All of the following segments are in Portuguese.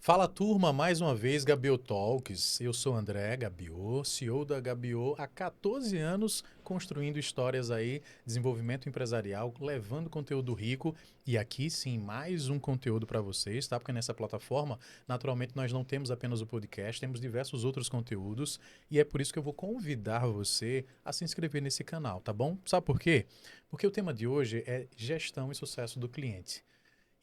Fala turma, mais uma vez Gabiô Talks. Eu sou André Gabiô, CEO da Gabiô há 14 anos, construindo histórias aí, desenvolvimento empresarial, levando conteúdo rico e aqui sim mais um conteúdo para vocês, tá? Porque nessa plataforma, naturalmente nós não temos apenas o podcast, temos diversos outros conteúdos e é por isso que eu vou convidar você a se inscrever nesse canal, tá bom? Sabe por quê? Porque o tema de hoje é gestão e sucesso do cliente.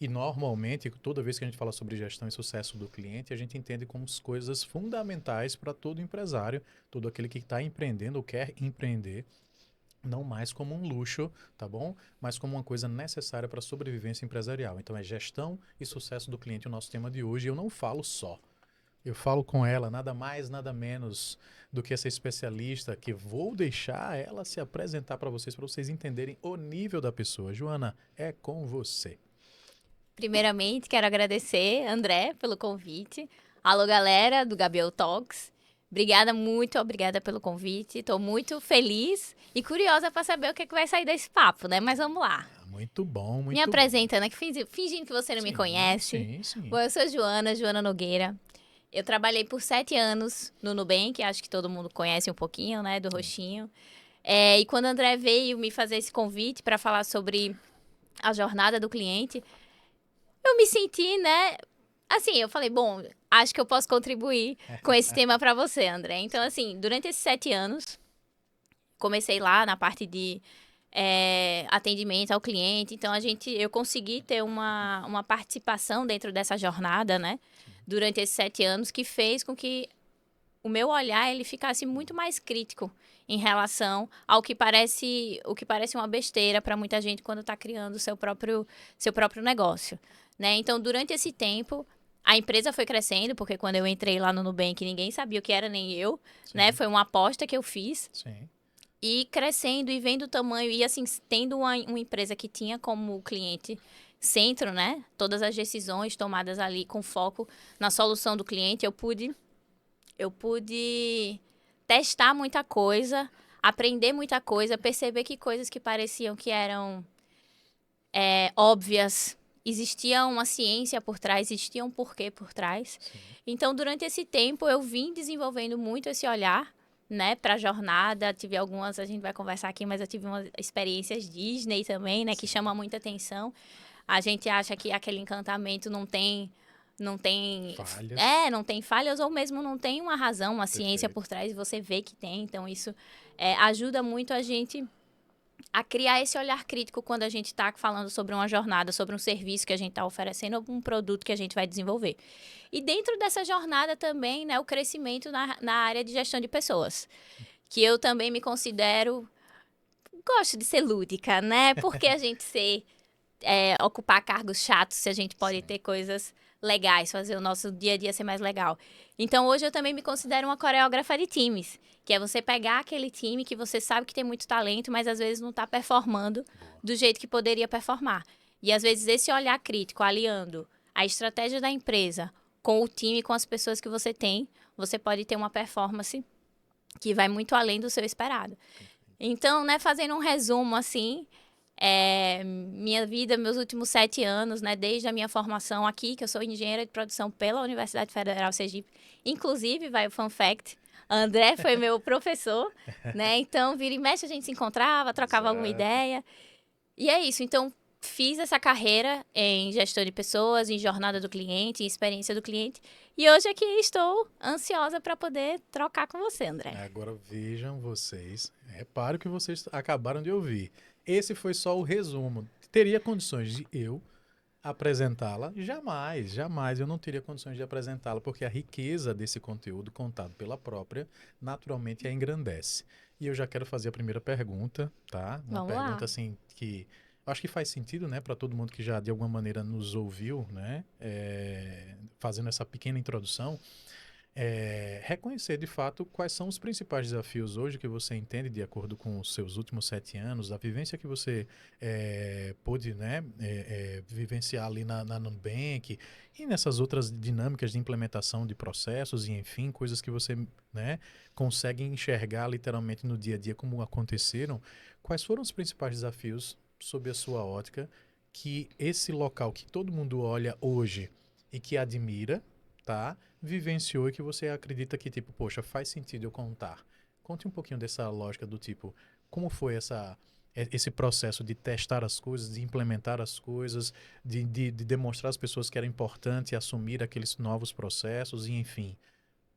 E normalmente, toda vez que a gente fala sobre gestão e sucesso do cliente, a gente entende como coisas fundamentais para todo empresário, todo aquele que está empreendendo ou quer empreender, não mais como um luxo, tá bom? Mas como uma coisa necessária para a sobrevivência empresarial. Então é gestão e sucesso do cliente o nosso tema de hoje. E eu não falo só. Eu falo com ela nada mais, nada menos do que essa especialista que vou deixar ela se apresentar para vocês entenderem o nível da pessoa. Joana, é com você. Primeiramente, quero agradecer, André, pelo convite. Alô, galera do Gabiô Talks. Muito obrigada pelo convite. Estou muito feliz e curiosa para saber o que vai sair desse papo, né? Mas vamos lá. Muito bom, muito bom. Me apresentando aqui, fingindo que você não me conhece. Sim. Bom, eu sou Joana Nogueira. Eu trabalhei por 7 anos no Nubank, acho que todo mundo conhece um pouquinho, né, do Roxinho. E quando o André veio me fazer esse convite para falar sobre a jornada do cliente, eu me senti, né, assim, eu falei, bom, acho que eu posso contribuir com esse tema para você, André. Então, assim, durante esses 7 anos, comecei lá na parte de atendimento ao cliente. Então, eu consegui ter uma participação dentro dessa jornada, né, durante esses 7 anos, que fez com que o meu olhar ele ficasse muito mais crítico em relação ao que parece uma besteira para muita gente quando está criando seu próprio negócio, né? Então, durante esse tempo, a empresa foi crescendo, porque quando eu entrei lá no Nubank, ninguém sabia o que era, nem eu, né? Foi uma aposta que eu fiz. Sim. E crescendo e vendo o tamanho, e assim, tendo uma empresa que tinha como cliente centro, né? Todas as decisões tomadas ali com foco na solução do cliente, eu pude testar muita coisa, aprender muita coisa, perceber que coisas que pareciam que eram óbvias, existia uma ciência por trás, existia um porquê por trás. Sim. Então, durante esse tempo, eu vim desenvolvendo muito esse olhar, né, para a jornada. Tive algumas, a gente vai conversar aqui, mas eu tive umas experiências Disney também, né, que chama muita atenção. A gente acha que aquele encantamento não tem falhas. Não tem falhas, ou mesmo não tem uma razão, uma ciência por trás, e você vê que tem. Então, isso ajuda muito a gente a criar esse olhar crítico quando a gente está falando sobre uma jornada, sobre um serviço que a gente está oferecendo ou um produto que a gente vai desenvolver. E dentro dessa jornada também, né, o crescimento na área de gestão de pessoas, que eu também me considero, gosto de ser lúdica, né? Porque a gente ocupar cargos chatos, se a gente pode ter coisas legais, fazer o nosso dia a dia ser mais legal. Então, hoje eu também me considero uma coreógrafa de times, que é você pegar aquele time que você sabe que tem muito talento, mas às vezes não está performando do jeito que poderia performar. E às vezes esse olhar crítico, aliando a estratégia da empresa com o time, com as pessoas que você tem, você pode ter uma performance que vai muito além do seu esperado. Então, né, fazendo um resumo assim, minha vida, meus últimos 7 anos, né, desde a minha formação aqui, que eu sou engenheira de produção pela Universidade Federal Sergipe. Inclusive, vai o fun fact, André foi meu professor, né, então vira e mexe a gente se encontrava, trocava alguma ideia. E é isso, então fiz essa carreira em gestão de pessoas, em jornada do cliente, em experiência do cliente. E hoje aqui estou ansiosa para poder trocar com você, André. Agora vejam vocês, repare o que vocês acabaram de ouvir. Esse foi só o resumo. Teria condições de eu apresentá-la? Jamais eu não teria condições de apresentá-la, porque a riqueza desse conteúdo contado pela própria, naturalmente, a engrandece. E eu já quero fazer a primeira pergunta, tá? Uma Vamos pergunta lá. assim que eu acho que faz sentido, né, para todo mundo que já de alguma maneira nos ouviu, né, fazendo essa pequena introdução. reconhecer de fato quais são os principais desafios hoje que você entende de acordo com os seus últimos 7 anos, a vivência que você pôde, né, vivenciar ali na Nubank e nessas outras dinâmicas de implementação de processos e, enfim, coisas que você, né, consegue enxergar literalmente no dia a dia como aconteceram. Quais foram os principais desafios sob a sua ótica que esse local que todo mundo olha hoje e que admira, tá? Vivenciou e que você acredita que, tipo, poxa, faz sentido eu contar. Conte um pouquinho dessa lógica do tipo, como foi esse processo de testar as coisas, de implementar as coisas, de demonstrar às pessoas que era importante assumir aqueles novos processos e, enfim.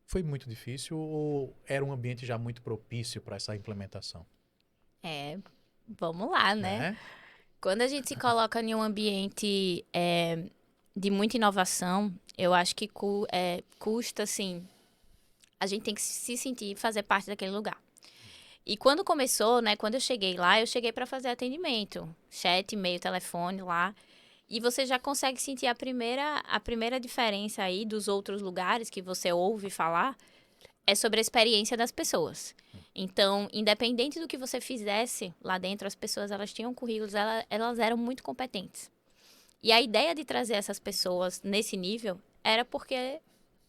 Foi muito difícil ou era um ambiente já muito propício para essa implementação? É, vamos lá, né? Né? Quando a gente se coloca em um ambiente de muita inovação, eu acho que custa, assim, a gente tem que se sentir fazer parte daquele lugar. E quando começou, né, quando eu cheguei lá, eu cheguei para fazer atendimento, chat, e-mail, telefone lá, e você já consegue sentir a primeira diferença aí dos outros lugares que você ouve falar, é sobre a experiência das pessoas. Então, independente do que você fizesse lá dentro, as pessoas, elas tinham currículos, elas eram muito competentes. E a ideia de trazer essas pessoas nesse nível era porque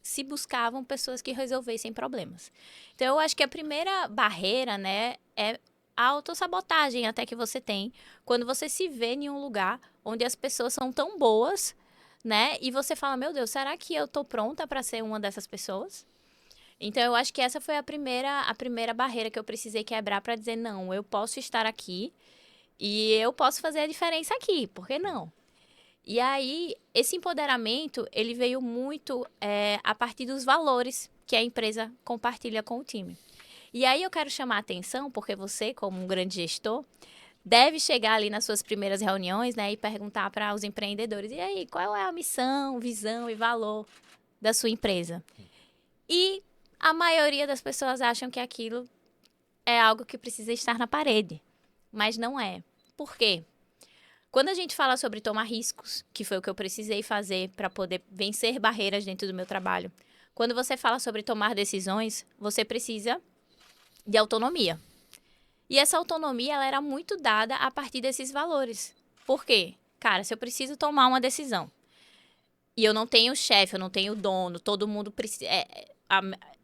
se buscavam pessoas que resolvessem problemas. Então, eu acho que a primeira barreira, né, é a autossabotagem até que você tem quando você se vê em um lugar onde as pessoas são tão boas, né, e você fala, meu Deus, será que eu tô pronta para ser uma dessas pessoas? Então, eu acho que essa foi a primeira barreira que eu precisei quebrar para dizer, não, eu posso estar aqui e eu posso fazer a diferença aqui, por que não? E aí, esse empoderamento, ele veio muito a partir dos valores que a empresa compartilha com o time. E aí eu quero chamar a atenção, porque você, como um grande gestor, deve chegar ali nas suas primeiras reuniões, né, e perguntar para os empreendedores, e aí, qual é a missão, visão e valor da sua empresa? E a maioria das pessoas acham que aquilo é algo que precisa estar na parede, mas não é. Por quê? Quando a gente fala sobre tomar riscos, que foi o que eu precisei fazer para poder vencer barreiras dentro do meu trabalho, quando você fala sobre tomar decisões, você precisa de autonomia. E essa autonomia, ela era muito dada a partir desses valores. Por quê? Cara, se eu preciso tomar uma decisão e eu não tenho chefe, eu não tenho dono, todo mundo precisa.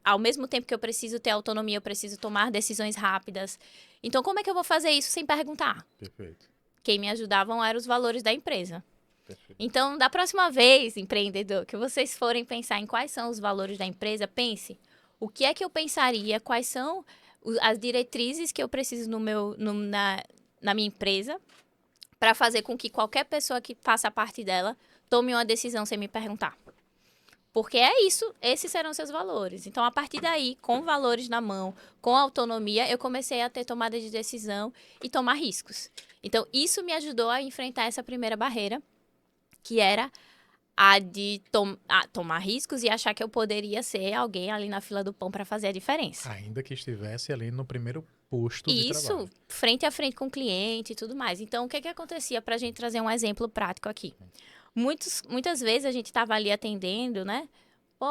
Ao mesmo tempo que eu preciso ter autonomia, eu preciso tomar decisões rápidas. Então, como é que eu vou fazer isso sem perguntar? Perfeito. Quem me ajudavam eram os valores da empresa. Perfeito. Então, da próxima vez, empreendedor, que vocês forem pensar em quais são os valores da empresa, pense o que é que eu pensaria, quais são as diretrizes que eu preciso na minha empresa para fazer com que qualquer pessoa que faça parte dela tome uma decisão sem me perguntar. Porque é isso, esses serão seus valores. Então, a partir daí, com valores na mão, com autonomia, eu comecei a ter tomada de decisão e tomar riscos. Então, isso me ajudou a enfrentar essa primeira barreira, que era a de tomar riscos e achar que eu poderia ser alguém ali na fila do pão para fazer a diferença. Ainda que estivesse ali no primeiro posto de E trabalho. isso, frente a frente com o cliente e tudo mais. Então, o que acontecia para a gente trazer um exemplo prático aqui? Muitas vezes a gente estava ali atendendo, né? Pô,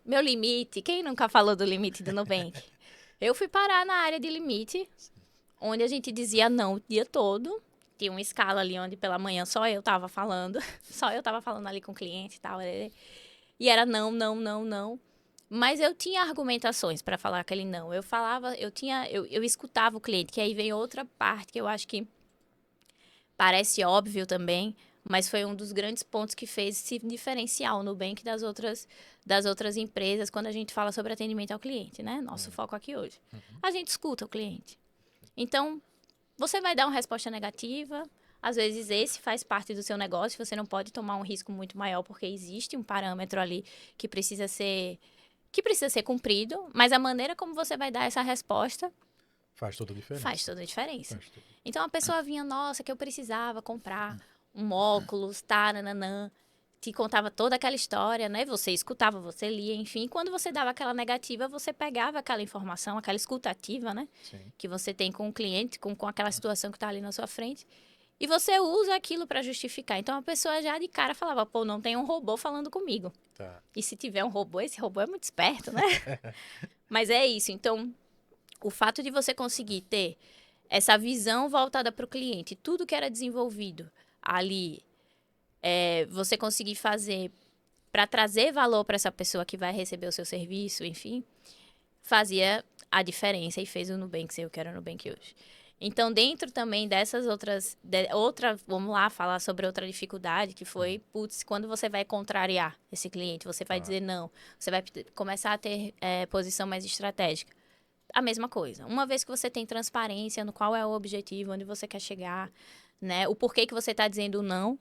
meu limite. Quem nunca falou do limite do Nubank? Eu fui parar na área de limite, onde a gente dizia não o dia todo. Tinha uma escala ali onde pela manhã só eu tava falando. Só eu tava falando ali com o cliente e tal. E era não, não, não, não. Mas eu tinha argumentações para falar aquele não. Eu falava, eu escutava o cliente, que aí vem outra parte que eu acho que parece óbvio também, mas foi um dos grandes pontos que fez se diferenciar o Nubank das outras empresas quando a gente fala sobre atendimento ao cliente, né? Nosso foco aqui hoje. A gente escuta o cliente. Então, você vai dar uma resposta negativa, às vezes esse faz parte do seu negócio, você não pode tomar um risco muito maior porque existe um parâmetro ali que precisa ser cumprido, mas a maneira como você vai dar essa resposta Faz toda a diferença. faz toda a diferença. Faz toda. Então a pessoa vinha, nossa, que eu precisava comprar um óculos, tá, nananã, te contava toda aquela história, né? Você escutava, você lia, enfim. Quando você dava aquela negativa, você pegava aquela informação, aquela escutativa, né? Sim. Que você tem com o cliente, com aquela situação que tá ali na sua frente, E você usa aquilo para justificar. Então, a pessoa já de cara falava, pô, não tem um robô falando comigo. Tá. E se tiver um robô, esse robô é muito esperto, né? Mas é isso. Então, o fato de você conseguir ter essa visão voltada para o cliente, tudo que era desenvolvido ali, você conseguir fazer para trazer valor para essa pessoa que vai receber o seu serviço, enfim, fazia a diferença e fez o Nubank ser o que era o Nubank hoje. Então, dentro também dessas vamos lá falar sobre outra dificuldade, que foi, putz, quando você vai contrariar esse cliente, você vai dizer não, você vai começar a ter posição mais estratégica. A mesma coisa. Uma vez que você tem transparência no qual é o objetivo, onde você quer chegar, né, o porquê que você está dizendo não,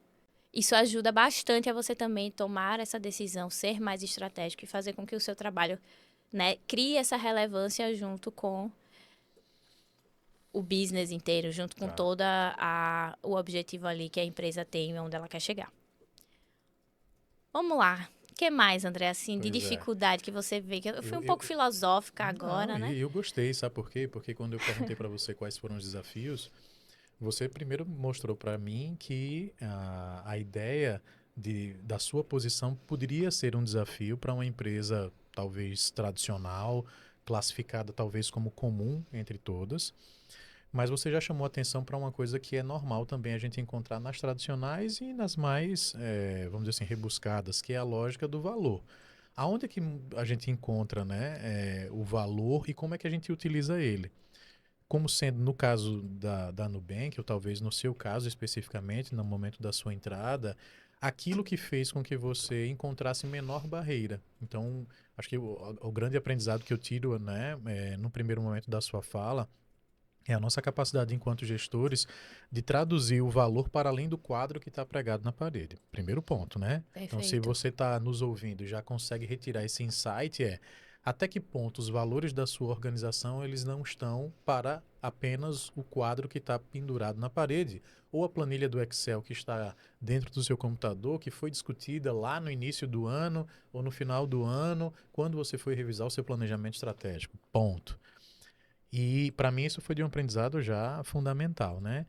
isso ajuda bastante a você também tomar essa decisão, ser mais estratégico e fazer com que o seu trabalho, né, crie essa relevância junto com o business inteiro, junto com toda o objetivo ali que a empresa tem e onde ela quer chegar. Vamos lá. O que mais, André, assim, de dificuldade que você vê? Que eu fui um pouco filosófica agora, né? Eu gostei, sabe por quê? Porque quando eu perguntei para você quais foram os desafios, você primeiro mostrou para mim que a ideia da sua posição poderia ser um desafio para uma empresa talvez tradicional, classificada talvez como comum entre todas. Mas você já chamou atenção para uma coisa que é normal também a gente encontrar nas tradicionais e nas mais, vamos dizer assim, rebuscadas, que é a lógica do valor. Aonde é que a gente encontra, né, o valor e como é que a gente utiliza ele? Como sendo no caso da Nubank, ou talvez no seu caso especificamente, no momento da sua entrada, aquilo que fez com que você encontrasse menor barreira. Então, acho que o grande aprendizado que eu tiro, né, no primeiro momento da sua fala, é a nossa capacidade enquanto gestores de traduzir o valor para além do quadro que está pregado na parede. Primeiro ponto, né? Perfeito. Então, se você está nos ouvindo e já consegue retirar esse insight, até que ponto os valores da sua organização eles não estão para apenas o quadro que está pendurado na parede ou a planilha do Excel que está dentro do seu computador, que foi discutida lá no início do ano ou no final do ano, quando você foi revisar o seu planejamento estratégico. Ponto. E para mim isso foi de um aprendizado já fundamental, né?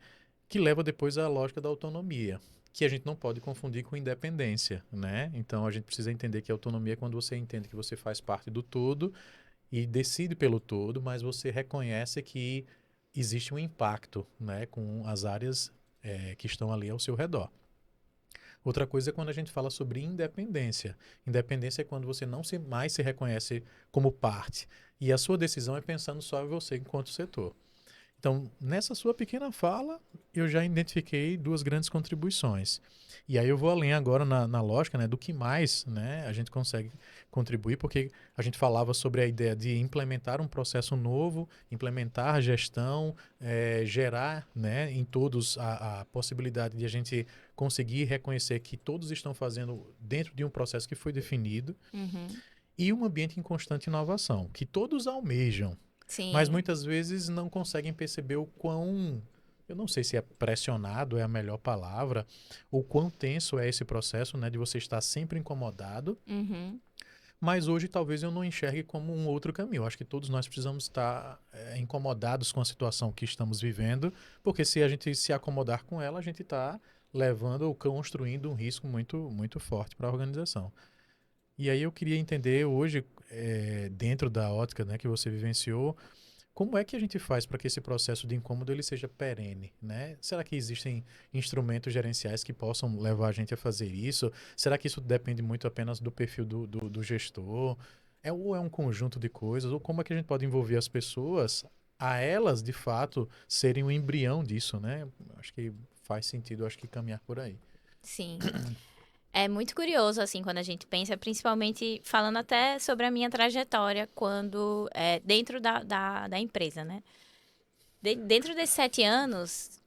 Que leva depois à lógica da autonomia, que a gente não pode confundir com independência, né? Então a gente precisa entender que a autonomia é quando você entende que você faz parte do todo e decide pelo todo, mas você reconhece que existe um impacto, né, com as áreas que estão ali ao seu redor. Outra coisa é quando a gente fala sobre independência. Independência é quando você não mais se reconhece como parte. E a sua decisão é pensando só em você enquanto setor. Então, nessa sua pequena fala, eu já identifiquei duas grandes contribuições. E aí eu vou além agora na lógica, né, do que mais, né, a gente consegue contribuir, porque a gente falava sobre a ideia de implementar um processo novo, implementar gestão, gerar, né, em todos a possibilidade de a gente conseguir reconhecer que todos estão fazendo dentro de um processo que foi definido, e um ambiente em constante inovação, que todos almejam. Sim. Mas muitas vezes não conseguem perceber o quão, eu não sei se é pressionado é a melhor palavra, o quão tenso é esse processo, né, de você estar sempre incomodado. Mas hoje talvez eu não enxergue como um outro caminho. Eu acho que todos nós precisamos estar incomodados com a situação que estamos vivendo, porque se a gente se acomodar com ela, a gente está levando ou construindo um risco muito, muito forte para a organização. E aí eu queria entender hoje, dentro da ótica, né, que você vivenciou, como é que a gente faz para que esse processo de incômodo ele seja perene, né? Será que existem instrumentos gerenciais que possam levar a gente a fazer isso? Será que isso depende muito apenas do perfil do gestor? Ou é um conjunto de coisas? Ou como é que a gente pode envolver as pessoas a elas, de fato, serem o embrião disso, né? Acho que faz sentido, acho que caminhar por aí. Sim. É muito curioso, assim, quando a gente pensa, principalmente falando até sobre a minha trajetória quando dentro da empresa, né? Dentro desses 7 anos,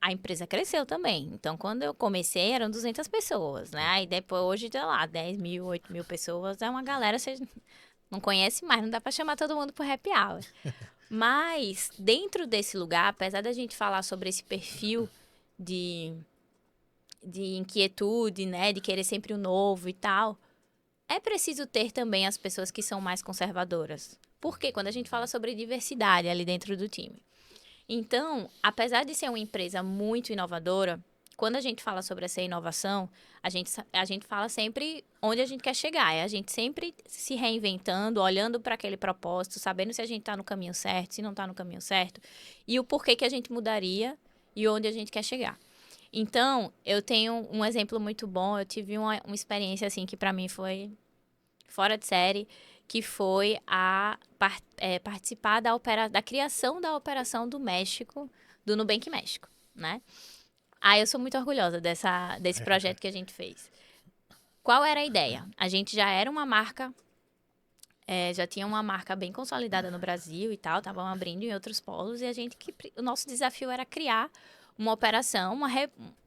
a empresa cresceu também. Então, quando eu comecei, eram 200 pessoas, né? Aí depois, hoje, sei lá, 10 mil, 8 mil pessoas, é uma galera, você não conhece mais, não dá pra chamar todo mundo pro happy hour. Mas, dentro desse lugar, apesar da gente falar sobre esse perfil de inquietude, né, de querer sempre o novo e tal, é preciso ter também as pessoas que são mais conservadoras. Porque quando a gente fala sobre diversidade ali dentro do time. Então, apesar de ser uma empresa muito inovadora, quando a gente fala sobre essa inovação, a gente fala sempre onde a gente quer chegar. É a gente sempre se reinventando, olhando para aquele propósito, sabendo se a gente está no caminho certo, se não está no caminho certo, e o porquê que a gente mudaria e onde a gente quer chegar. Então, eu tenho um exemplo muito bom. Eu tive uma experiência assim que para mim foi fora de série, que foi participar da criação da operação do México, do Nubank México, né? Eu sou muito orgulhosa desse projeto que a gente fez. Qual era a ideia? A gente já era uma marca, já tinha uma marca bem consolidada no Brasil e tal, estavam abrindo em outros polos, e o nosso desafio era criar uma operação,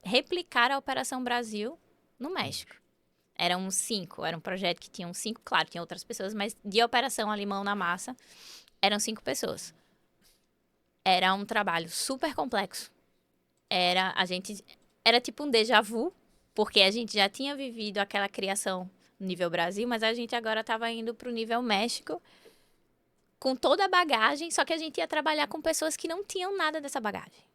replicar a Operação Brasil no México. Eram 5, era um projeto que tinham 5, claro, tinha outras pessoas, mas de operação ali, mão na massa, eram 5 pessoas. Era um trabalho super complexo. Era tipo um déjà vu, porque a gente já tinha vivido aquela criação no nível Brasil, mas a gente agora estava indo para o nível México com toda a bagagem, só que a gente ia trabalhar com pessoas que não tinham nada dessa bagagem.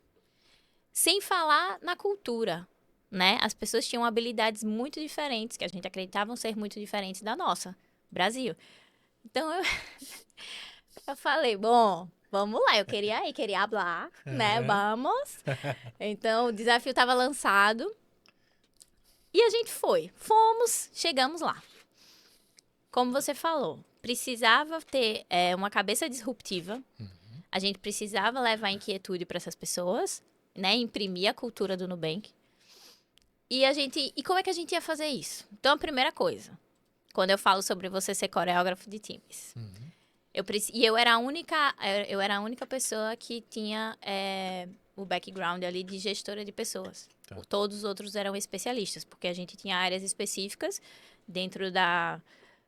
Sem falar na cultura, né? As pessoas tinham habilidades muito diferentes, que a gente acreditava ser muito diferentes da nossa, Brasil. Então, eu falei, bom, vamos lá, eu queria ir, queria hablar, né? Vamos. Então, o desafio estava lançado e a gente foi. Fomos, chegamos lá. Como você falou, precisava ter uma cabeça disruptiva. A gente precisava levar inquietude para essas pessoas, né? Imprimir a cultura do Nubank. E como é que a gente ia fazer isso? Então, a primeira coisa, quando eu falo sobre você ser coreógrafo de times, eu era a única pessoa que tinha o background ali de gestora de pessoas. Tá. Todos os outros eram especialistas, porque a gente tinha áreas específicas dentro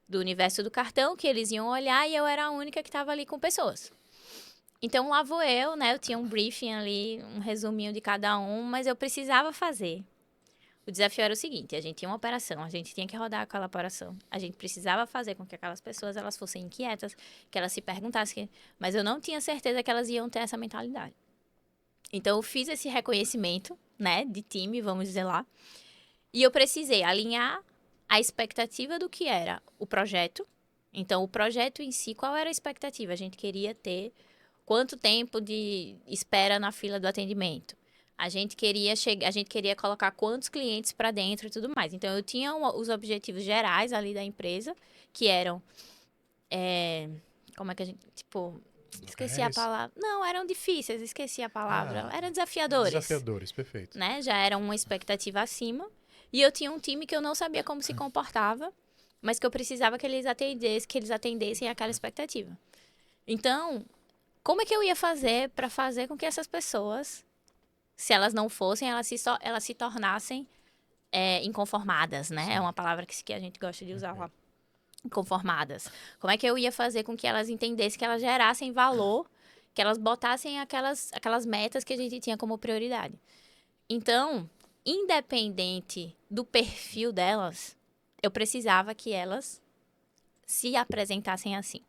do universo do cartão que eles iam olhar, e eu era a única que estava ali com pessoas. Então, lá vou eu, né? Eu tinha um briefing ali, um resuminho de cada um, mas eu precisava fazer. O desafio era o seguinte, a gente tinha uma operação, a gente tinha que rodar aquela operação. A gente precisava fazer com que aquelas pessoas elas fossem inquietas, que elas se perguntassem, mas eu não tinha certeza que elas iam ter essa mentalidade. Então, eu fiz esse reconhecimento, né, de time, vamos dizer lá, e eu precisei alinhar a expectativa do que era o projeto. Então, o projeto em si, qual era a expectativa? A gente queria ter quanto tempo de espera na fila do atendimento? A gente queria colocar quantos clientes para dentro e tudo mais. Então, eu tinha os objetivos gerais ali da empresa, que eram... como é que a gente... Tipo, esqueci a palavra. Não, eram difíceis, esqueci a palavra. Eram desafiadores. Desafiadores, perfeito. Né? Já era uma expectativa acima. E eu tinha um time que eu não sabia como se comportava, mas que eu precisava que eles atendessem àquela expectativa. Então, como é que eu ia fazer para fazer com que essas pessoas... Se elas não fossem, elas se tornassem inconformadas, né? Sim. É uma palavra que a gente gosta de usar lá. Inconformadas. Como é que eu ia fazer com que elas entendessem, que elas gerassem valor, que elas botassem aquelas metas que a gente tinha como prioridade. Então, independente do perfil delas, eu precisava que elas se apresentassem assim.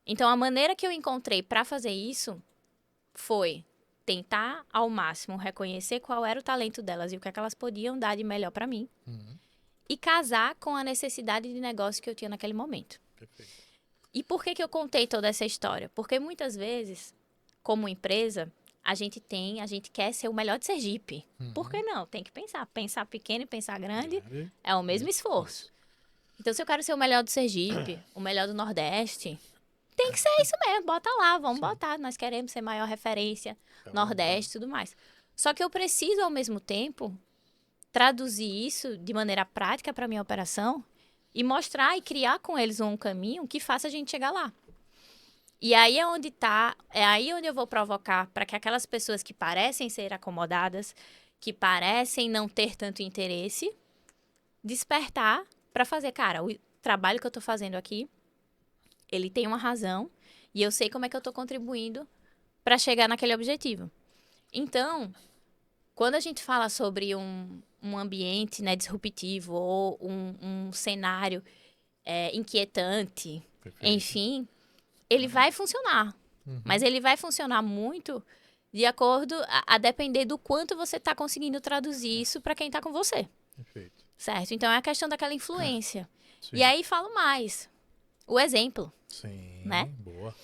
Então, a maneira que eu encontrei para fazer isso foi... tentar, ao máximo, reconhecer qual era o talento delas e o que é que elas podiam dar de melhor para mim. E casar com a necessidade de negócio que eu tinha naquele momento. Perfeito. E por que eu contei toda essa história? Porque muitas vezes, como empresa, a gente quer ser o melhor de Sergipe. Por que não? Tem que pensar. Pensar pequeno e pensar grande é o mesmo esforço. Então, se eu quero ser o melhor do Sergipe, o melhor do Nordeste... Tem que ser isso mesmo, bota lá, vamos botar. Nós queremos ser maior referência, Nordeste e tudo mais. Só que eu preciso, ao mesmo tempo, traduzir isso de maneira prática para a minha operação e mostrar e criar com eles um caminho que faça a gente chegar lá. E aí é aí onde eu vou provocar para que aquelas pessoas que parecem ser acomodadas, que parecem não ter tanto interesse, despertar para fazer, cara, o trabalho que eu estou fazendo aqui, ele tem uma razão e eu sei como é que eu estou contribuindo para chegar naquele objetivo. Então, quando a gente fala sobre um ambiente, né, disruptivo ou um cenário inquietante, enfim, ele vai funcionar. Mas ele vai funcionar muito de acordo a depender do quanto você está conseguindo traduzir isso para quem está com você. Perfeito. Certo? Então, é a questão daquela influência. Sim. E aí, falo mais. O exemplo, Sim, né? boa.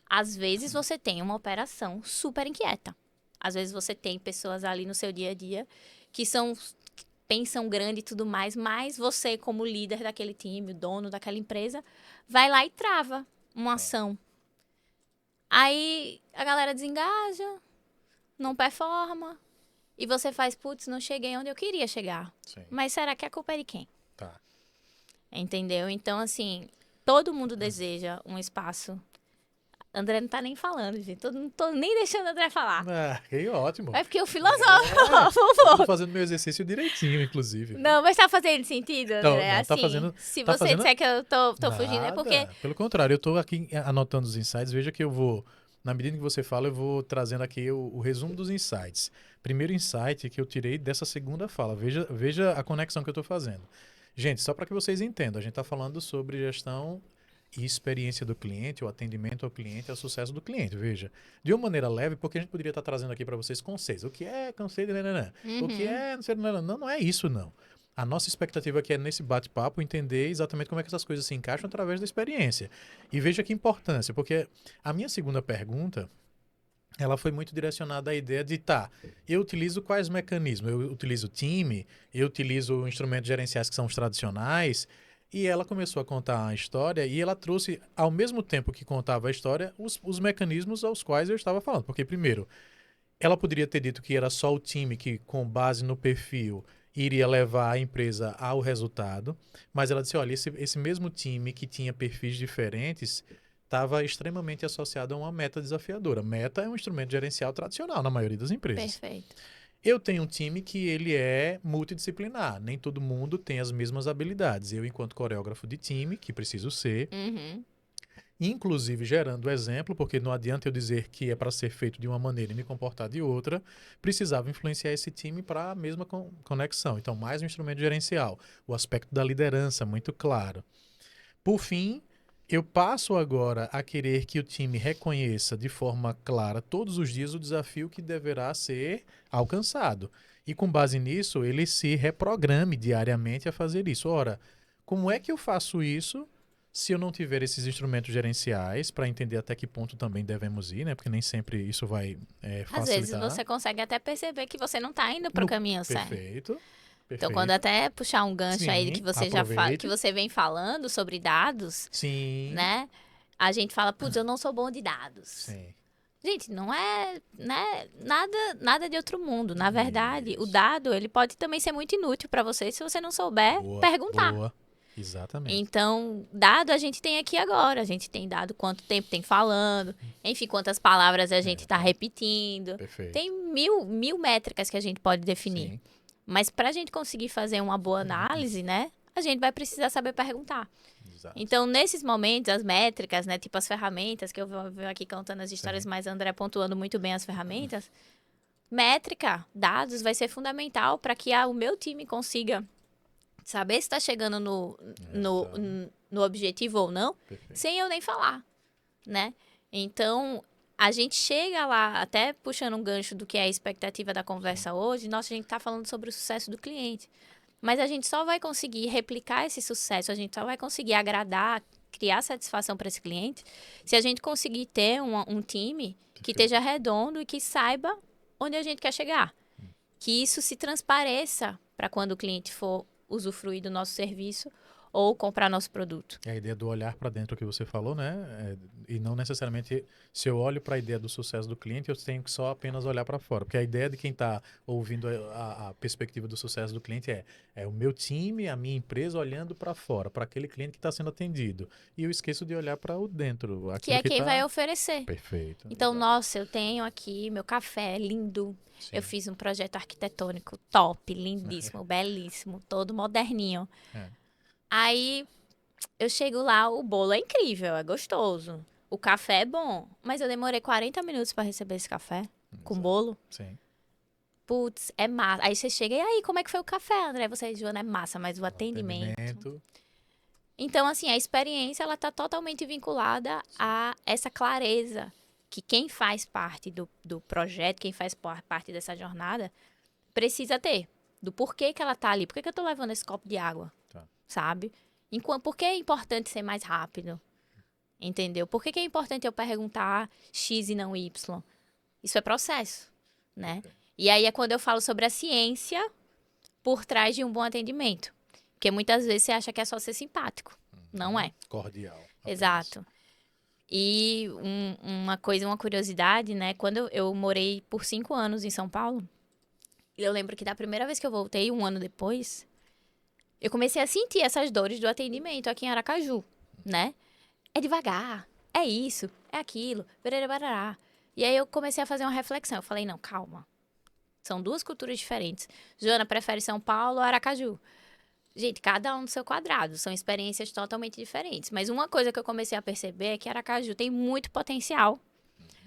Às vezes, você tem uma operação super inquieta. Às vezes, você tem pessoas ali no seu dia a dia que pensam grande e tudo mais, mas você, como líder daquele time, o dono daquela empresa, vai lá e trava uma ação. Aí, a galera desengaja, não performa, e você faz, putz, não cheguei onde eu queria chegar. Sim. Mas será que a culpa é de quem? Tá. Entendeu? Então, assim, todo mundo deseja um espaço. André não tá nem falando, gente. Não tô nem deixando o André falar. Ah, que ótimo. É porque eu filosofo. Eu tô fazendo meu exercício direitinho, inclusive. Não, mas tá fazendo sentido, André? Não, Assim, tá fazendo- se tá você fazendo- disser que eu tô fugindo, é porque... Nada. Pelo contrário, eu tô aqui anotando os insights. Veja que eu vou, na medida que você fala, eu vou trazendo aqui o resumo dos insights. Primeiro insight que eu tirei dessa segunda fala. Veja a conexão que eu tô fazendo. Gente, só para que vocês entendam, a gente tá falando sobre gestão e experiência do cliente, o atendimento ao cliente, ao sucesso do cliente. Veja, de uma maneira leve, porque a gente poderia estar trazendo aqui para vocês conceitos. O que é conceito? O que é, não sei, não é isso, não. A nossa expectativa aqui é, nesse bate-papo, entender exatamente como é que essas coisas se encaixam através da experiência. E veja que importância, porque a minha segunda pergunta, ela foi muito direcionada à ideia de, eu utilizo quais mecanismos? Eu utilizo time, eu utilizo instrumentos gerenciais que são os tradicionais, e ela começou a contar a história e ela trouxe, ao mesmo tempo que contava a história, os mecanismos aos quais eu estava falando. Porque, primeiro, ela poderia ter dito que era só o time que, com base no perfil, iria levar a empresa ao resultado, mas ela disse, olha, esse mesmo time que tinha perfis diferentes estava extremamente associado a uma meta desafiadora. Meta é um instrumento gerencial tradicional na maioria das empresas. Perfeito. Eu tenho um time que ele é multidisciplinar. Nem todo mundo tem as mesmas habilidades. Eu, enquanto coreógrafo de time, que preciso ser, inclusive gerando exemplo, porque não adianta eu dizer que é para ser feito de uma maneira e me comportar de outra, precisava influenciar esse time para a mesma conexão. Então, mais um instrumento gerencial. O aspecto da liderança, muito claro. Por fim, eu passo agora a querer que o time reconheça de forma clara todos os dias o desafio que deverá ser alcançado. E com base nisso, ele se reprograme diariamente a fazer isso. Ora, como é que eu faço isso se eu não tiver esses instrumentos gerenciais para entender até que ponto também devemos ir, né? Porque nem sempre isso vai facilitar. Às vezes você consegue até perceber que você não tá indo para o caminho certo. Perfeito. Então, quando até puxar um gancho aí que você aproveite. que você vem falando sobre dados, né? A gente fala, putz, eu não sou bom de dados. Sim. Gente, não é, né, nada de outro mundo. Na verdade, o dado, ele pode também ser muito inútil para você se você não souber perguntar. Boa. Exatamente. Então, dado a gente tem aqui agora. A gente tem dado quanto tempo tem falando, enfim, quantas palavras a gente está repetindo. Perfeito. Tem mil métricas que a gente pode definir. Sim. Mas para a gente conseguir fazer uma boa análise, né, a gente vai precisar saber perguntar. Exato. Então, nesses momentos, as métricas, né, tipo as ferramentas, que eu vou aqui contando as histórias, mas André pontuando muito bem as ferramentas, métrica, dados, vai ser fundamental para que o meu time consiga saber se está chegando no objetivo ou não, sem eu nem falar, né? Então, a gente chega lá, até puxando um gancho do que é a expectativa da conversa hoje, nossa, a gente está falando sobre o sucesso do cliente. Mas a gente só vai conseguir replicar esse sucesso, a gente só vai conseguir agradar, criar satisfação para esse cliente, se a gente conseguir ter um time que esteja redondo e que saiba onde a gente quer chegar. Que isso se transpareça para quando o cliente for usufruir do nosso serviço ou comprar nosso produto. É a ideia do olhar para dentro que você falou, né? E não necessariamente, se eu olho para a ideia do sucesso do cliente, eu tenho que só apenas olhar para fora. Porque a ideia de quem está ouvindo a perspectiva do sucesso do cliente é o meu time, a minha empresa olhando para fora, para aquele cliente que está sendo atendido. E eu esqueço de olhar para o dentro. Que é quem vai oferecer. Perfeito. Então, nossa, eu tenho aqui meu café lindo. Sim. Eu fiz um projeto arquitetônico top, lindíssimo, belíssimo, todo moderninho. Aí, eu chego lá, o bolo é incrível, é gostoso. O café é bom, mas eu demorei 40 minutos para receber esse café com bolo. Sim. Putz, é massa. Aí você chega, e aí, como é que foi o café, André? Você, Joana, é massa, mas o atendimento... Então, assim, a experiência, ela tá totalmente vinculada a essa clareza que quem faz parte do projeto, quem faz parte dessa jornada, precisa ter. Do porquê que ela tá ali. Por que eu tô levando esse copo de água? Tá. Sabe? Por que é importante ser mais rápido? Entendeu? Por que é importante eu perguntar X e não Y? Isso é processo, né? Perfeito. E aí é quando eu falo sobre a ciência por trás de um bom atendimento. Porque muitas vezes você acha que é só ser simpático. Não é. Cordial. Apenas. Exato. E uma curiosidade, né? Quando eu morei por 5 anos em São Paulo, eu lembro que da primeira vez que eu voltei, 1 ano depois, eu comecei a sentir essas dores do atendimento aqui em Aracaju, né? É devagar, é isso, é aquilo, barará, barará. E aí eu comecei a fazer uma reflexão. Eu falei, não, calma. São 2 culturas diferentes. Joana prefere São Paulo ou Aracaju? Gente, cada um no seu quadrado. São experiências totalmente diferentes. Mas uma coisa que eu comecei a perceber é que Aracaju tem muito potencial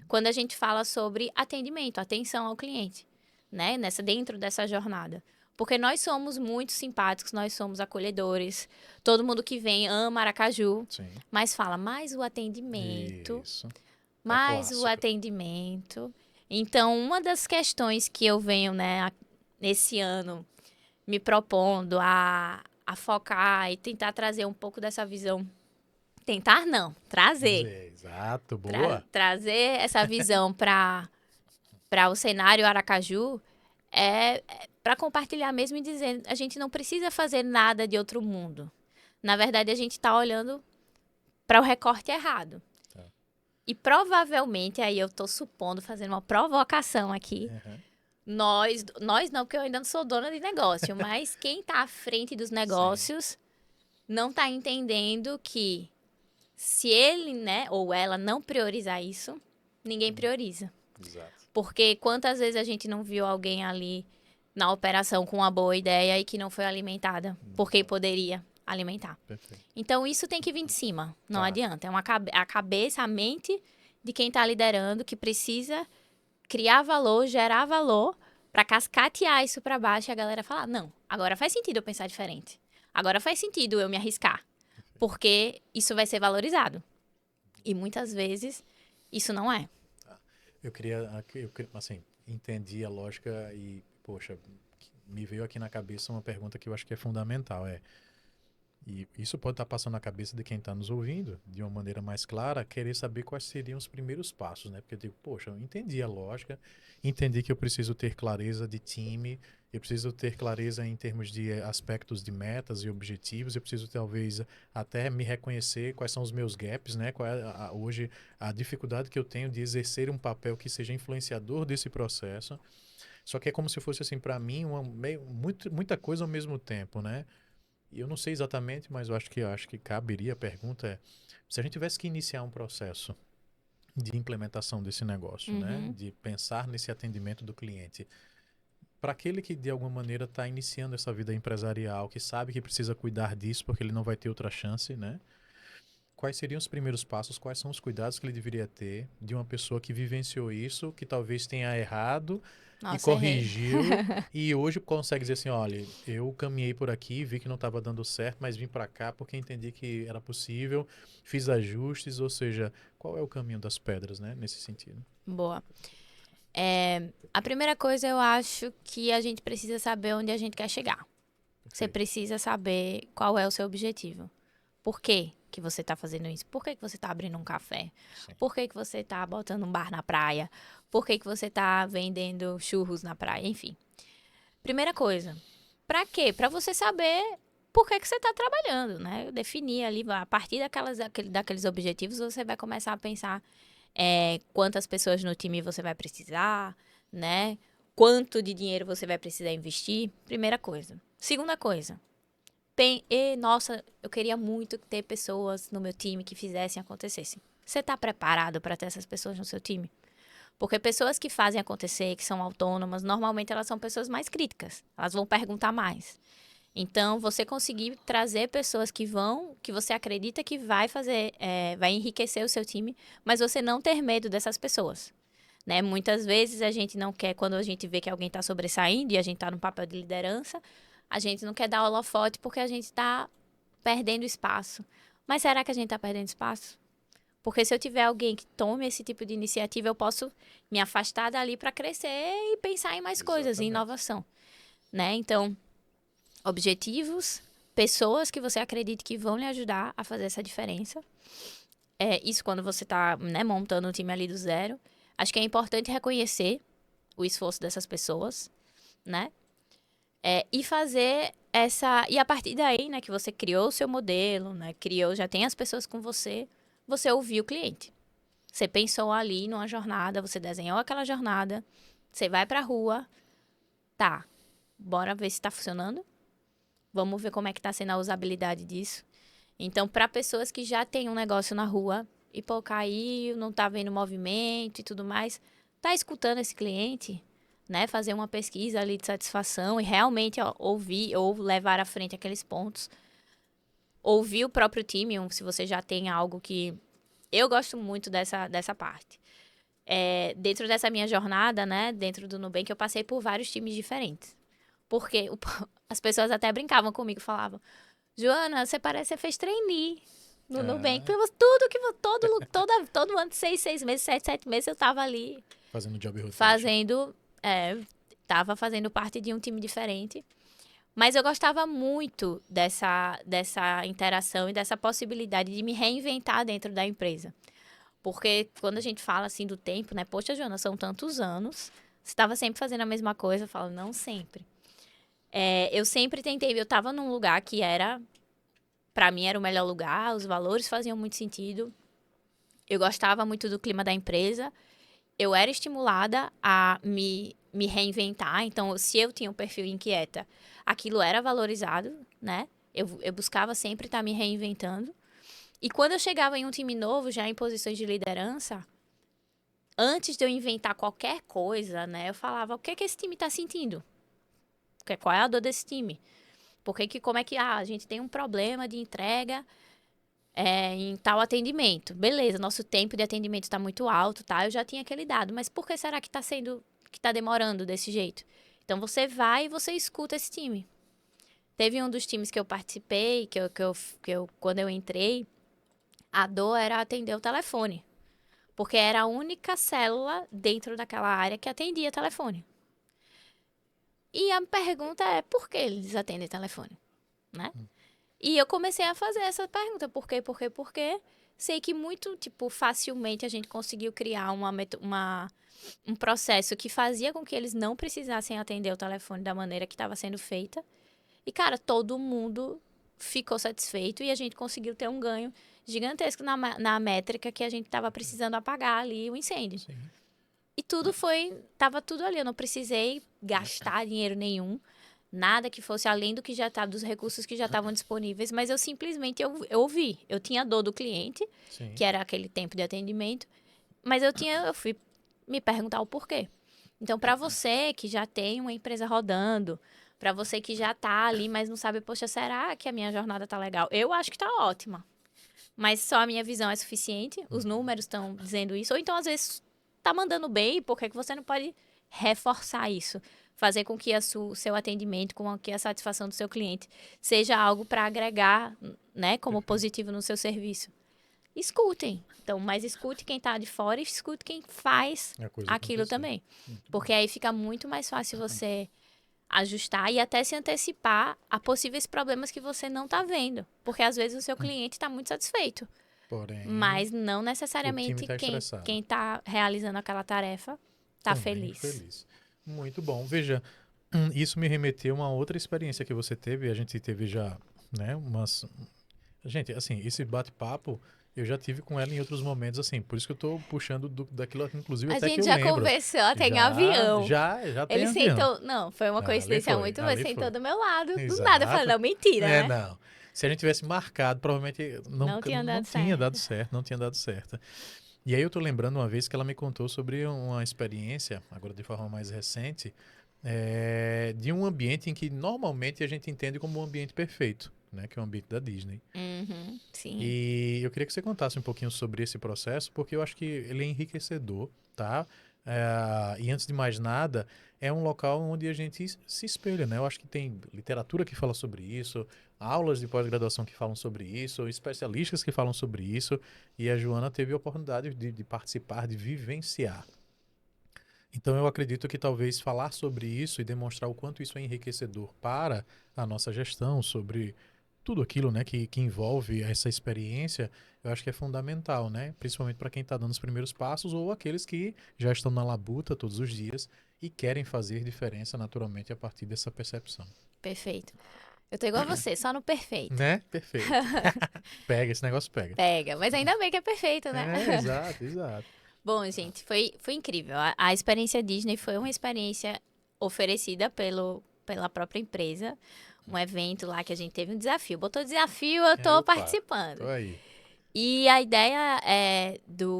quando a gente fala sobre atendimento, atenção ao cliente, né? Dentro dessa jornada. Porque nós somos muito simpáticos, nós somos acolhedores. Todo mundo que vem ama Aracaju, Sim. mas fala mais o atendimento, Isso. mais o clássico. atendimento. Então, uma das questões que eu venho, né, nesse ano, me propondo a focar e tentar trazer um pouco dessa visão. Tentar não, trazer. Exato, boa. Trazer essa visão para o cenário Aracaju é para compartilhar mesmo e dizer, a gente não precisa fazer nada de outro mundo. Na verdade, a gente está olhando para o recorte errado. Tá. E provavelmente, aí eu estou supondo, fazendo uma provocação aqui, nós não, porque eu ainda não sou dona de negócio, mas quem está à frente dos negócios não está entendendo que se ele, né, ou ela não priorizar isso, ninguém prioriza. Exato. Porque quantas vezes a gente não viu alguém ali na operação com uma boa ideia e que não foi alimentada, porque poderia alimentar. Perfeito. Então, isso tem que vir de cima, não Tá. adianta. É a cabeça, a mente de quem está liderando que precisa criar valor, gerar valor, para cascatear isso para baixo e a galera falar, não, agora faz sentido eu pensar diferente. Agora faz sentido eu me arriscar, porque isso vai ser valorizado. E muitas vezes isso não é. Eu queria, assim, entendi a lógica e, poxa, me veio aqui na cabeça uma pergunta que eu acho que é fundamental, e isso pode estar passando na cabeça de quem está nos ouvindo, de uma maneira mais clara, querer saber quais seriam os primeiros passos, né? Porque eu digo, poxa, eu entendi a lógica, entendi que eu preciso ter clareza de time, eu preciso ter clareza em termos de aspectos de metas e objetivos, eu preciso talvez até me reconhecer quais são os meus gaps, né? Qual é hoje a dificuldade que eu tenho de exercer um papel que seja influenciador desse processo. Só que é como se fosse assim, para mim, muita coisa ao mesmo tempo, né? E eu não sei exatamente, mas eu acho que caberia a pergunta se a gente tivesse que iniciar um processo de implementação desse negócio, né? De pensar nesse atendimento do cliente. Para aquele que de alguma maneira está iniciando essa vida empresarial, que sabe que precisa cuidar disso porque ele não vai ter outra chance, né? Quais seriam os primeiros passos, quais são os cuidados que ele deveria ter de uma pessoa que vivenciou isso, que talvez tenha errado e corrigiu e hoje consegue dizer assim, olha, eu caminhei por aqui, vi que não estava dando certo, mas vim para cá porque entendi que era possível, fiz ajustes, ou seja, qual é o caminho das pedras, né, nesse sentido? Boa. A primeira coisa, eu acho que a gente precisa saber onde a gente quer chegar. Você precisa saber qual é o seu objetivo. Por quê que você está fazendo isso? Por que você está abrindo um café? Sim. Por que você está botando um bar na praia? Por que você está vendendo churros na praia? Enfim. Primeira coisa. Para quê? Para você saber por que você está trabalhando, né? Definir ali, a partir daqueles objetivos, você vai começar a pensar quantas pessoas no time você vai precisar, né? Quanto de dinheiro você vai precisar investir. Primeira coisa. Segunda coisa. Nossa, eu queria muito ter pessoas no meu time que fizessem acontecessem. Você está preparado para ter essas pessoas no seu time? Porque pessoas que fazem acontecer, que são autônomas, normalmente elas são pessoas mais críticas. Elas vão perguntar mais. Então, você conseguir trazer pessoas que você acredita que vai enriquecer o seu time, mas você não ter medo dessas pessoas. Né? Muitas vezes a gente não quer, quando a gente vê que alguém está sobressaindo e a gente está no papel de liderança, a gente não quer dar holofote porque a gente está perdendo espaço. Mas será que a gente está perdendo espaço? Porque se eu tiver alguém que tome esse tipo de iniciativa, eu posso me afastar dali para crescer e pensar em mais coisas, em Exatamente. inovação, né? Então, objetivos, pessoas que você acredite que vão lhe ajudar a fazer essa diferença. Isso quando você está, né, montando um time ali do zero. Acho que é importante reconhecer o esforço dessas pessoas, né? E fazer essa... E a partir daí, né, que você criou o seu modelo, né, já tem as pessoas com você, você ouviu o cliente. Você pensou ali numa jornada, você desenhou aquela jornada, você vai pra rua, tá, bora ver se tá funcionando? Vamos ver como é que tá sendo a usabilidade disso. Então, para pessoas que já têm um negócio na rua e, pô, caiu, não tá vendo movimento e tudo mais, tá escutando esse cliente, né? Fazer uma pesquisa ali de satisfação e realmente ouvir ou levar à frente aqueles pontos. Ouvir o próprio time, se você já tem algo que... Eu gosto muito dessa parte. Dentro dessa minha jornada, né? Dentro do Nubank, eu passei por vários times diferentes. Porque as pessoas até brincavam comigo, falavam: Joana, você parece que você fez trainee no Nubank. Ah, Tudo que todo ano, 6 meses, 7 meses, eu tava ali fazendo job rotation. fazendo. Tava fazendo parte de um time diferente. Mas eu gostava muito dessa interação e dessa possibilidade de me reinventar dentro da empresa. Porque quando a gente fala assim do tempo, né? Poxa, Joana, são tantos anos. Você estava sempre fazendo a mesma coisa. Eu falo, não sempre. Eu sempre tentei, eu estava num lugar que para mim era o melhor lugar, os valores faziam muito sentido. Eu gostava muito do clima da empresa. Eu era estimulada a me reinventar. Então, se eu tinha um perfil inquieta, aquilo era valorizado, né? Eu buscava sempre estar me reinventando. E quando eu chegava em um time novo, já em posições de liderança, antes de eu inventar qualquer coisa, né? Eu falava, o que é que esse time está sentindo? Qual é a dor desse time? Como é que a gente tem um problema de entrega em tal atendimento? Beleza, nosso tempo de atendimento está muito alto, tá? Eu já tinha aquele dado, mas por que será que está demorando desse jeito? Então você vai e você escuta esse time. Teve um dos times que eu participei, quando eu entrei, a dor era atender o telefone. Porque era a única célula dentro daquela área que atendia telefone. E a pergunta é, por que eles atendem telefone, né? E eu comecei a fazer essa pergunta, por quê, por quê, por quê? Sei que muito, tipo, facilmente a gente conseguiu criar um processo que fazia com que eles não precisassem atender o telefone da maneira que estava sendo feita. E, cara, todo mundo ficou satisfeito e a gente conseguiu ter um ganho gigantesco na métrica que a gente estava precisando apagar ali o incêndio. Sim. E tava tudo ali, eu não precisei gastar dinheiro nenhum, nada que fosse além do que já estava, dos recursos que já estavam disponíveis, mas eu simplesmente eu ouvi. Eu tinha a dor do cliente, Sim. que era aquele tempo de atendimento, mas eu fui me perguntar o porquê. Então, para você que já tem uma empresa rodando, para você que já tá ali, mas não sabe, poxa, será que a minha jornada tá legal? Eu acho que tá ótima. Mas só a minha visão é suficiente, os números estão dizendo isso, ou então às vezes tá mandando bem, por que você não pode reforçar isso? Fazer com que o seu atendimento, com que a satisfação do seu cliente seja algo para agregar, né, como positivo no seu serviço. Escutem. Então, mas escute quem está de fora e escute quem faz A coisa aquilo acontecer. também. Muito bom. Porque aí fica muito mais fácil você ajustar e até se antecipar a possíveis problemas que você não está vendo. Porque às vezes o seu cliente está muito satisfeito. Porém, Mas não o time necessariamente está estressado. quem está realizando aquela tarefa está Também feliz. feliz. Muito bom. Veja, isso me remeteu a uma outra experiência que você teve. A gente teve já, né, umas... Gente, assim, esse bate-papo eu já tive com ela em outros momentos, assim. Por isso que eu tô puxando daquilo, inclusive, A até que gente eu já lembro. conversou até em Já, avião. já, já tem Ele avião. sentou. Não, foi uma Ali coincidência foi, muito, mas ali sentou foi. do meu lado. Do nada. Eu falei, Exato. não, mentira, né? Não. Se a gente tivesse marcado, provavelmente Não tinha não dado tinha dado certo. certo, não tinha dado certo. E aí eu tô lembrando uma vez que ela me contou sobre uma experiência, agora de forma mais recente, de um ambiente em que normalmente a gente entende como um ambiente perfeito, né? Que é o ambiente da Disney. Uhum, sim. E eu queria que você contasse um pouquinho sobre esse processo, porque eu acho que ele é enriquecedor, tá? E antes de mais nada, é um local onde a gente se espelha, né? Eu acho que tem literatura que fala sobre isso, aulas de pós-graduação que falam sobre isso, especialistas que falam sobre isso, e a Joana teve a oportunidade de participar, de vivenciar. Então, eu acredito que talvez falar sobre isso e demonstrar o quanto isso é enriquecedor para a nossa gestão, sobre tudo aquilo, né, que envolve essa experiência, eu acho que é fundamental, né? Principalmente para quem está dando os primeiros passos ou aqueles que já estão na labuta todos os dias e querem fazer diferença naturalmente a partir dessa percepção. Perfeito. Eu tô igual a você, só no perfeito. Né? Perfeito. Pega, esse negócio pega. Pega, mas ainda bem que é perfeito, né? Exato, exato. Bom, gente, foi incrível. A experiência Disney foi uma experiência oferecida pela própria empresa. Um evento lá que a gente teve um desafio. Botou desafio, eu tô Opa, participando. tô aí. E a ideia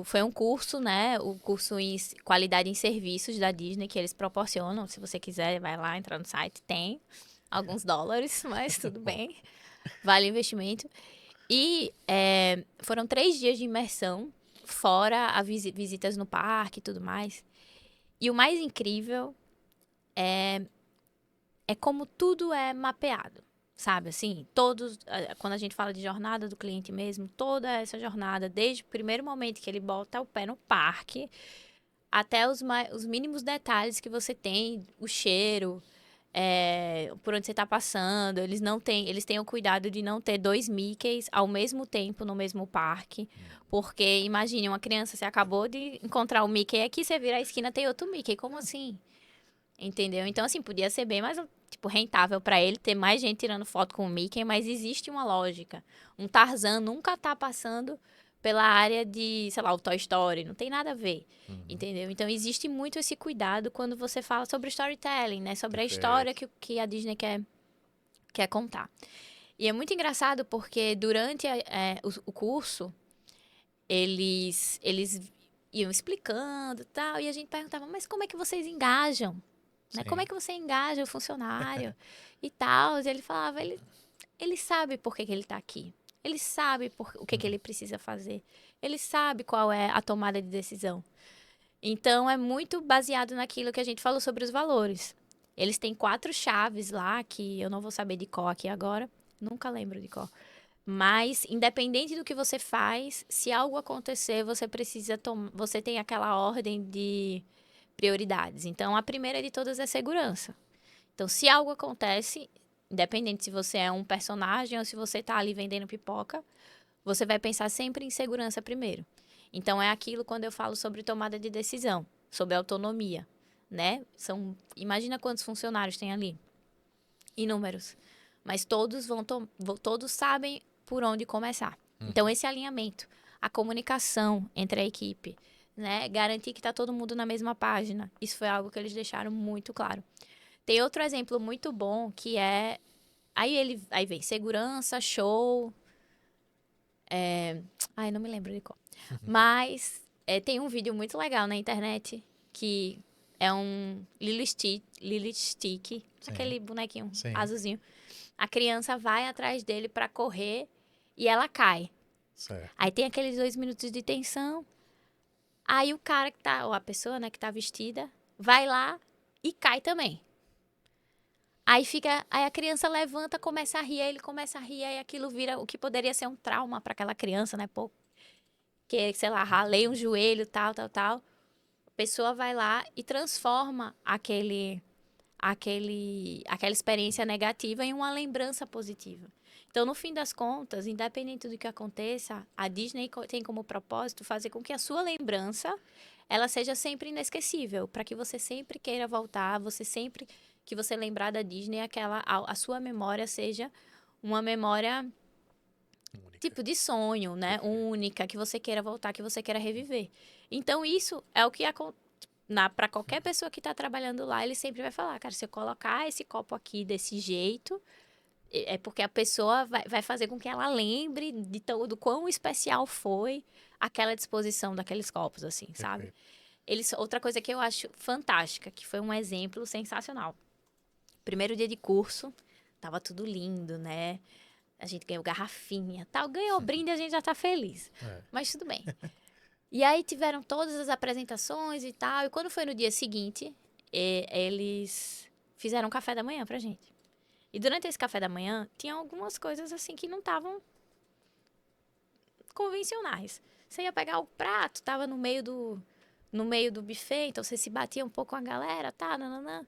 foi um curso, né? O curso em qualidade em serviços da Disney que eles proporcionam. Se você quiser, vai lá, entrar no site, tem alguns dólares, mas tudo bem. Vale o investimento. E foram 3 dias de imersão, fora visitas no parque e tudo mais. E o mais incrível é como tudo é mapeado. Sabe, assim, quando a gente fala de jornada do cliente mesmo, toda essa jornada, desde o primeiro momento que ele bota o pé no parque, até os mínimos detalhes que você tem, o cheiro, por onde você está passando, eles têm o cuidado de não ter 2 Mickeys ao mesmo tempo no mesmo parque, porque imagine uma criança, você acabou de encontrar o Mickey aqui, você vira a esquina, tem outro Mickey, como assim? Entendeu? Então, assim, podia ser bem mais, tipo, rentável para ele ter mais gente tirando foto com o Mickey, mas existe uma lógica. Um Tarzan nunca tá passando pela área de, sei lá, o Toy Story, não tem nada a ver, entendeu? Então, existe muito esse cuidado quando você fala sobre storytelling, né? Sobre a história que a Disney quer contar. E é muito engraçado porque durante o curso, eles iam explicando e tal, e a gente perguntava, mas como é que vocês engajam? Né? Como é que você engaja o funcionário e tal? E ele falava, ele sabe por que ele está aqui. Ele sabe o que ele precisa fazer. Ele sabe qual é a tomada de decisão. Então, é muito baseado naquilo que a gente falou sobre os valores. Eles têm 4 chaves lá, que eu não vou saber de qual aqui agora. Nunca lembro de qual. Mas, independente do que você faz, se algo acontecer, você tem aquela ordem de prioridades. Então, a primeira de todas é segurança. Então, se algo acontece, independente se você é um personagem ou se você está ali vendendo pipoca, você vai pensar sempre em segurança primeiro. Então, é aquilo quando eu falo sobre tomada de decisão, sobre autonomia, né? Imagina quantos funcionários tem ali. Inúmeros. Mas todos sabem por onde começar. Então, esse alinhamento, a comunicação entre a equipe, né? Garantir que está todo mundo na mesma página. Isso foi algo que eles deixaram muito claro. Tem outro exemplo muito bom que é... Aí vem segurança, show... Ai, não me lembro de qual. Mas tem um vídeo muito legal na internet que é um Lily Stick, aquele bonequinho azulzinho. A criança vai atrás dele pra correr e ela cai. Certo. Aí tem aqueles 2 minutos de tensão. Aí o cara ou a pessoa, né, que tá vestida, vai lá e cai também. Aí a criança levanta, começa a rir, aí ele começa a rir, aí aquilo vira o que poderia ser um trauma para aquela criança, né? Pô, que, sei lá, ralei um joelho, tal. A pessoa vai lá e transforma aquela experiência negativa em uma lembrança positiva. Então, no fim das contas, independente do que aconteça, a Disney tem como propósito fazer com que a sua lembrança ela seja sempre inesquecível, para que você sempre queira voltar, que você lembrar da Disney, a sua memória seja uma memória Única. tipo de sonho, né? Única, que você queira voltar, que você queira reviver. Então, isso é o que para qualquer pessoa que está trabalhando lá, ele sempre vai falar, cara, se eu colocar esse copo aqui desse jeito, é porque a pessoa vai fazer com que ela lembre do quão especial foi aquela disposição daqueles copos, assim, sabe? Outra coisa que eu acho fantástica, que foi um exemplo sensacional. Primeiro dia de curso, tava tudo lindo, né? A gente ganhou garrafinha, tal. Ganhou brinde, a gente já tá feliz. Mas tudo bem. E aí tiveram todas as apresentações e tal. E quando foi no dia seguinte, eles fizeram um café da manhã pra gente. E durante esse café da manhã, tinha algumas coisas assim que não estavam convencionais. Você ia pegar o prato, tava no meio do buffet, então você se batia um pouco com a galera, tá, nananã.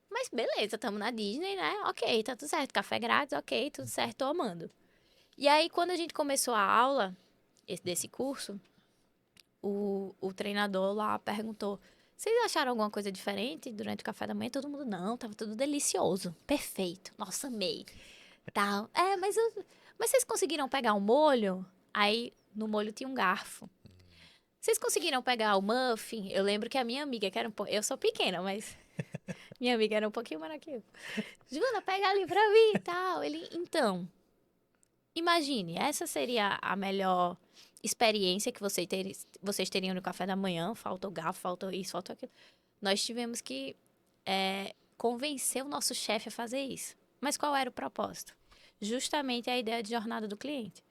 Mas beleza, tamo na Disney, né? Ok, tá tudo certo. Café grátis, ok, tudo certo, tô amando. E aí, quando a gente começou a aula desse curso, o treinador lá perguntou: vocês acharam alguma coisa diferente durante o café da manhã? Todo mundo, não, tava tudo delicioso, perfeito, nossa, amei. Tal. Mas vocês conseguiram pegar um molho? Aí no molho tinha um garfo. Vocês conseguiram pegar o muffin? Eu lembro que a minha amiga, que era um pouco. Eu sou pequena, mas minha amiga era um pouquinho maior que eu. Juna, pega ali pra mim e tal. Ele, então, imagine, essa seria a melhor experiência que vocês teriam no café da manhã. Falta o garfo, falta isso, falta aquilo. Nós tivemos que convencer o nosso chefe a fazer isso. Mas qual era o propósito? Justamente a ideia de jornada do cliente.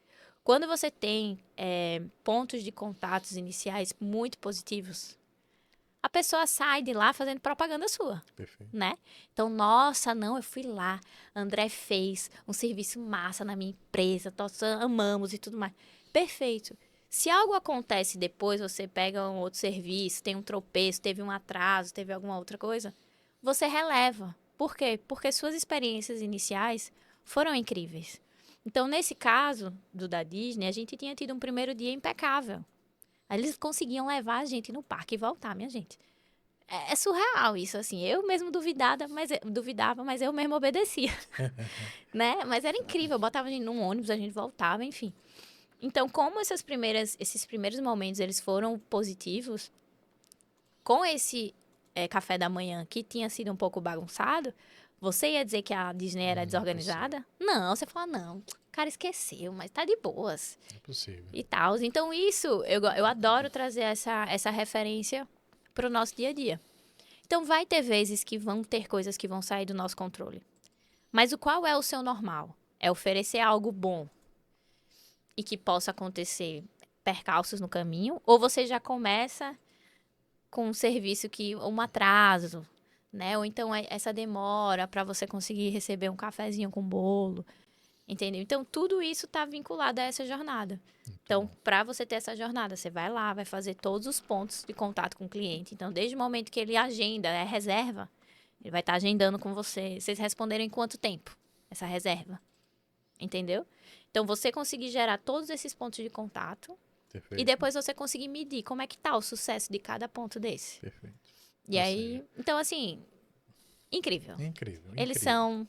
Quando você tem pontos de contatos iniciais muito positivos, a pessoa sai de lá fazendo propaganda sua, Perfeito. né? Então, nossa, não, eu fui lá, André fez um serviço massa na minha empresa, nós amamos e tudo mais. Perfeito. Se algo acontece depois, você pega um outro serviço, tem um tropeço, teve um atraso, teve alguma outra coisa, você releva. Por quê? Porque suas experiências iniciais foram incríveis. Então, nesse caso do da Disney, a gente tinha tido um primeiro dia impecável. Aí eles conseguiam levar a gente no parque e voltar, minha gente. É surreal isso, assim. Eu mesmo duvidava, mas eu mesmo obedecia, né? Mas era incrível. Eu botava a gente num ônibus, a gente voltava, enfim. Então, como esses primeiros momentos, eles foram positivos, com esse café da manhã que tinha sido um pouco bagunçado, você ia dizer que a Disney era Não é possível. desorganizada? Não, você fala, não, o cara esqueceu, mas tá de boas. Não é possível. E tal. Então, isso, eu adoro trazer essa referência pro nosso dia a dia. Então, vai ter vezes que vão ter coisas que vão sair do nosso controle. Mas qual é o seu normal? É oferecer algo bom e que possa acontecer percalços no caminho? Ou você já começa com um serviço um atraso, né? Ou então essa demora para você conseguir receber um cafezinho com bolo, entendeu? Então, tudo isso está vinculado a essa jornada. Muito Então, bom. para você ter essa jornada, você vai lá, vai fazer todos os pontos de contato com o cliente. Então, desde o momento que ele agenda, reserva, ele vai estar agendando com você. Vocês responderam em quanto tempo essa reserva? Entendeu? Então, você conseguir gerar todos esses pontos de contato e Perfeito. depois você conseguir medir como é que tá o sucesso de cada ponto desse. Perfeito. E Ou aí, seja, então assim, incrível. incrível, Eles incrível. são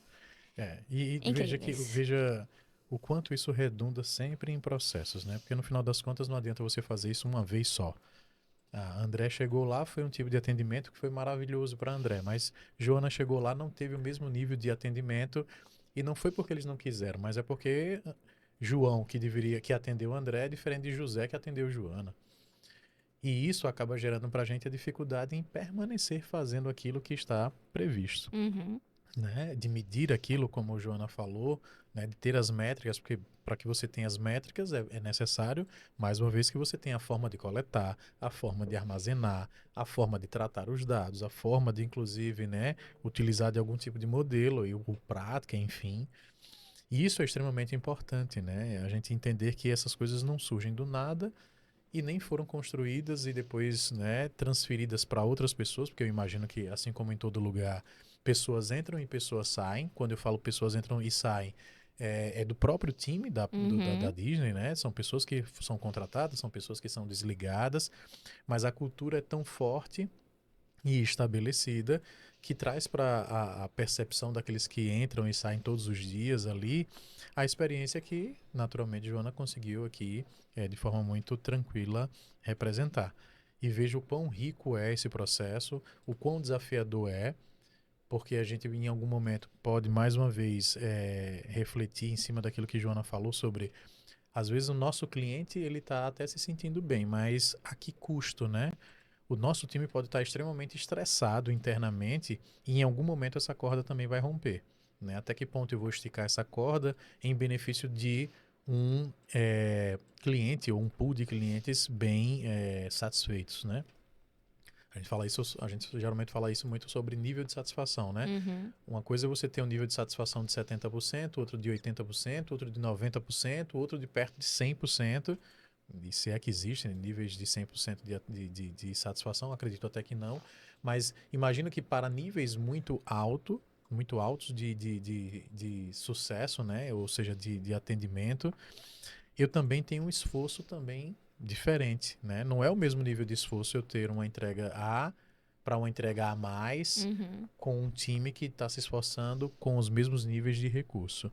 E incríveis. veja o quanto isso redunda sempre em processos, né? Porque no final das contas não adianta você fazer isso uma vez só. A André chegou lá, foi um tipo de atendimento que foi maravilhoso para André, mas Joana chegou lá, não teve o mesmo nível de atendimento e não foi porque eles não quiseram, mas é porque João, que atendeu André, é diferente de José, que atendeu Joana. E isso acaba gerando para a gente a dificuldade em permanecer fazendo aquilo que está previsto, Uhum. né? De medir aquilo, como a Joana falou, né? De ter as métricas, porque para que você tenha as métricas é necessário, mais uma vez, que você tenha a forma de coletar, a forma de armazenar, a forma de tratar os dados, a forma de, inclusive, né, utilizar de algum tipo de modelo e o prática, enfim. E isso é extremamente importante, né? A gente entender que essas coisas não surgem do nada e nem foram construídas e depois, né, transferidas para outras pessoas, porque eu imagino que, assim como em todo lugar, pessoas entram e pessoas saem. Quando eu falo pessoas entram e saem, é do próprio time da Uhum. Disney, né? São pessoas que são contratadas, são pessoas que são desligadas, mas a cultura é tão forte e estabelecida que traz para a percepção daqueles que entram e saem todos os dias ali a experiência que naturalmente Joana conseguiu aqui de forma muito tranquila representar. E vejo o quão rico é esse processo, o quão desafiador é, porque a gente em algum momento pode mais uma vez refletir em cima daquilo que Joana falou sobre às vezes o nosso cliente ele está até se sentindo bem, mas a que custo, né? O nosso time pode estar extremamente estressado internamente e em algum momento essa corda também vai romper, né? Até que ponto eu vou esticar essa corda em benefício de um cliente ou um pool de clientes bem satisfeitos, né? A gente geralmente fala isso muito sobre nível de satisfação, né? Uhum. Uma coisa é você ter um nível de satisfação de 70%, outro de 80%, outro de 90%, outro de perto de 100%. E se é que existem níveis de 100% de satisfação, acredito até que não. Mas imagino que para níveis muito altos de sucesso, né? Ou seja, de atendimento, eu também tenho um esforço também diferente, né? Não é o mesmo nível de esforço eu ter uma entrega A para uma entrega a mais Uhum. com um time que está se esforçando com os mesmos níveis de recurso.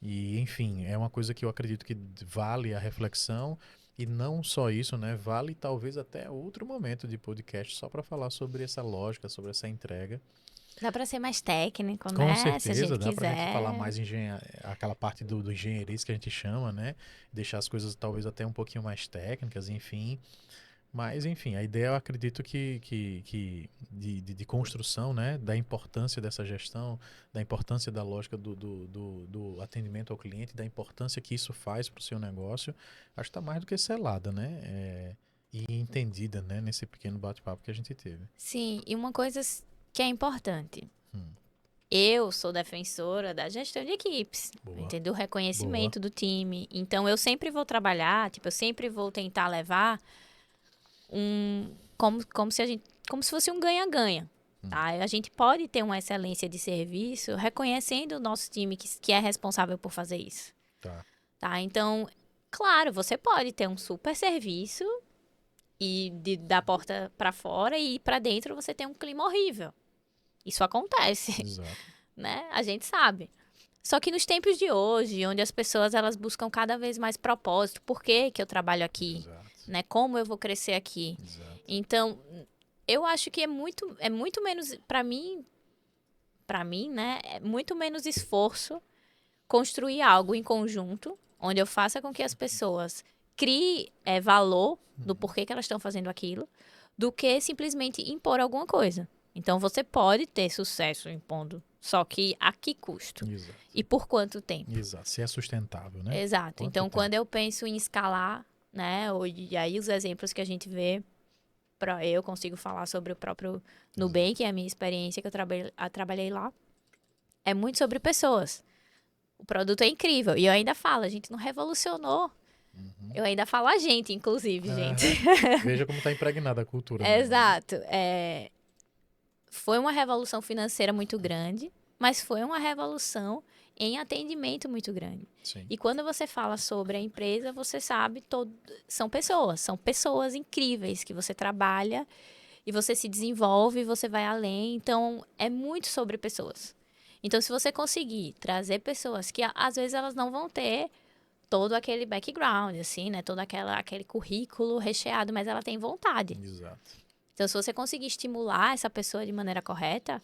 E, enfim, é uma coisa que eu acredito que vale a reflexão. E não só isso, né? Vale talvez até outro momento de podcast só para falar sobre essa lógica, sobre essa entrega. Dá para ser mais técnico, Com né? Se a certeza, gente dá pra gente falar quiser. mais aquela parte do engenheirês que a gente chama, né? Deixar as coisas talvez até um pouquinho mais técnicas, enfim. Mas, enfim, a ideia eu acredito que de construção, né? Da importância dessa gestão, da importância da lógica do atendimento ao cliente, da importância que isso faz para o seu negócio, acho que está mais do que selada, né? E entendida, né? Nesse pequeno bate-papo que a gente teve. Sim, e uma coisa que é importante. Hum, Eu sou defensora da gestão de equipes, boa, entendeu? O boa. reconhecimento do time. Então, eu sempre vou trabalhar, tipo, eu sempre vou tentar levar como se a gente, como se fosse um ganha-ganha. Hum, Tá? A gente pode ter uma excelência de serviço reconhecendo o nosso time que é responsável por fazer isso. tá. Tá? Então, claro, você pode ter um super serviço e da porta para fora e para dentro você tem um clima horrível. Isso acontece, Exato, né? A gente sabe. Só que nos tempos de hoje, onde as pessoas elas buscam cada vez mais propósito, por que que eu trabalho aqui, exato, né? Como eu vou crescer aqui? exato. Então, eu acho que é muito menos para mim, né? É muito menos esforço construir algo em conjunto, onde eu faça com que as pessoas criem valor do Uhum, porquê que elas estão fazendo aquilo, do que simplesmente impor alguma coisa. Então, você pode ter sucesso impondo, só que a que custo? exato, E por quanto tempo? exato. Se é sustentável, né? Exato. Quanto Então, quando tempo? eu penso em escalar, né, e aí os exemplos que a gente vê, eu consigo falar sobre o próprio Exato. Nubank, que é a minha experiência que eu trabalhei lá, é muito sobre pessoas. O produto é incrível. E eu ainda falo, a gente não revolucionou. Uhum. Eu ainda falo a gente, inclusive, gente. Aham. Veja como está impregnada a cultura mesmo, né? Exato. Foi uma revolução financeira muito grande, mas foi uma revolução em atendimento muito grande. Sim, E quando você fala sobre a empresa, você sabe, são pessoas incríveis que você trabalha e você se desenvolve, você vai além. Então, é muito sobre pessoas. Então, se você conseguir trazer pessoas que às vezes elas não vão ter todo aquele background, assim, né? Todo aquele currículo recheado, mas ela tem vontade. exato. Então, se você conseguir estimular essa pessoa de maneira correta,